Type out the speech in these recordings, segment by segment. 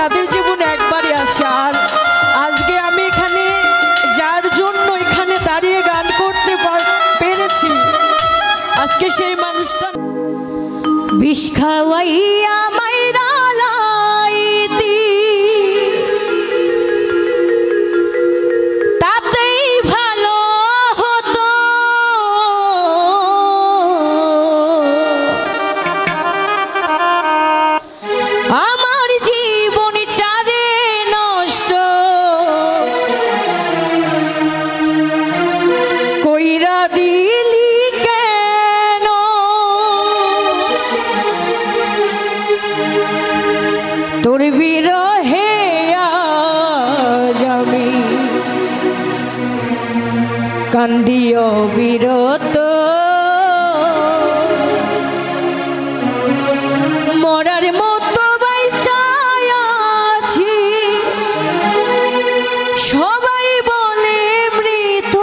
তাদের জীবনে একবারই আসে। আর আজকে আমি এখানে যার জন্য এখানে দাঁড়িয়ে গান করতে পেরেছি, আজকে সেই মানুষটা বিষ খাওয়াইয়া মাইরা লাইতি, তাতেই ভালো হতো। আমার জীবনটারে নষ্ট কইরা দিলি কেন? তোর বিরহে আজ আমি কান্দিও বিরত, মরার মতো বাইচায় আছি, সবাই বলে মৃত।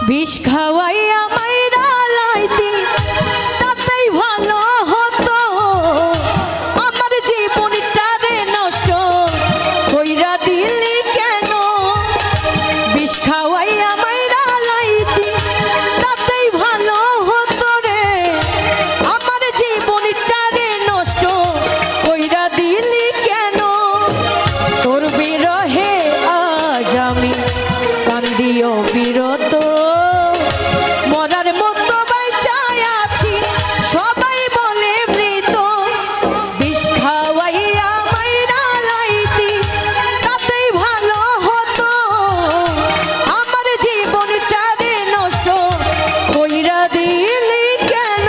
বিষ খাওয়াইয়া মাইরা লাইতি, তাতেই ভালো হতো। আমার জীবনটারে নষ্ট কইরা দিলি কেন? বিষ খাওয়াইয়া মাইরা লাইতি, তাতেই ভালো হতো রে। আমার জীবনটারে নষ্ট কইরা দিলি কেন? তোর বিরহে আজ আমি কান্দিও বিরত, মরার মতো বাইচায় আছি, সবাই বলে মৃত। বিষ খাওয়াইয়া মাইরা লাইতি, তাতেই ভালো হতো। আমার জীবনটারে নষ্ট কইরা দিলি কেন?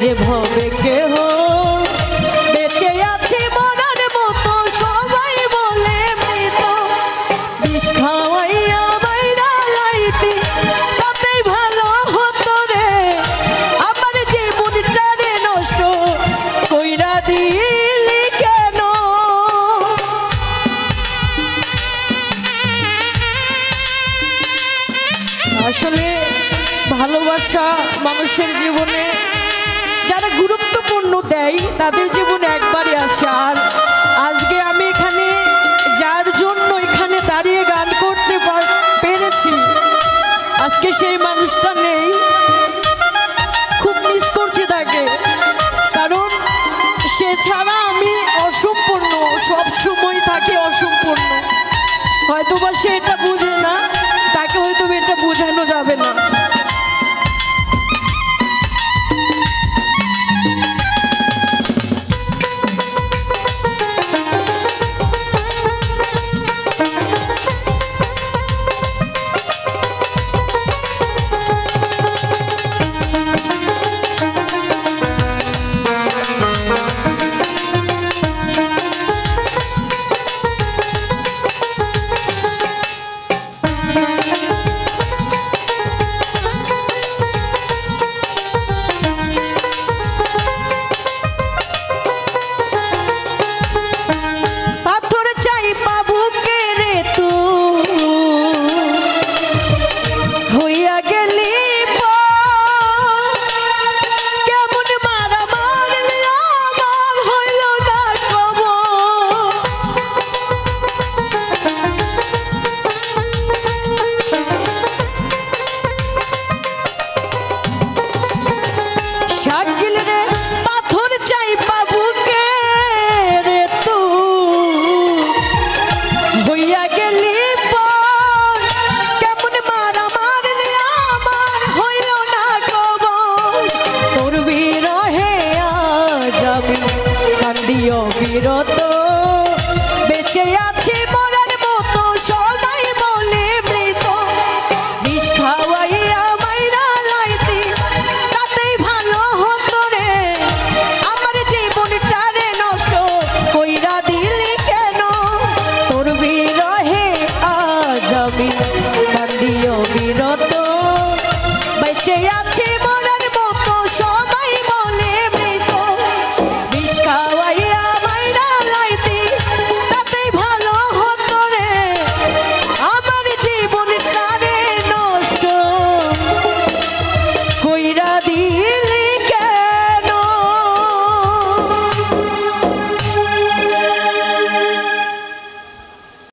রে ভবে কেহ বেঁচে আছে মরার মতো, সবাই বলে মৃত। বিষ খাওয়াইয়া মাইরা লাইতি, তাতেই ভালো হতো রে। আমার জীবনটারে নষ্ট কইরা দিলি কেন? আসলে ভালোবাসা মানুষের জীবনে যারা গুরুত্বপূর্ণ দেয়, তাদের জীবনে একবারই আসে। আর আজকে আমি এখানে যার জন্য এখানে দাঁড়িয়ে গান করতে পেরেছি, আজকে সেই মানুষটা নেই। খুব মিস করছি তাকে, কারণ সে ছাড়া আমি অসম্পূর্ণ, সব সময় থাকি অসম্পূর্ণ। হয়তো বা সে এটা বুঝে না, তাকে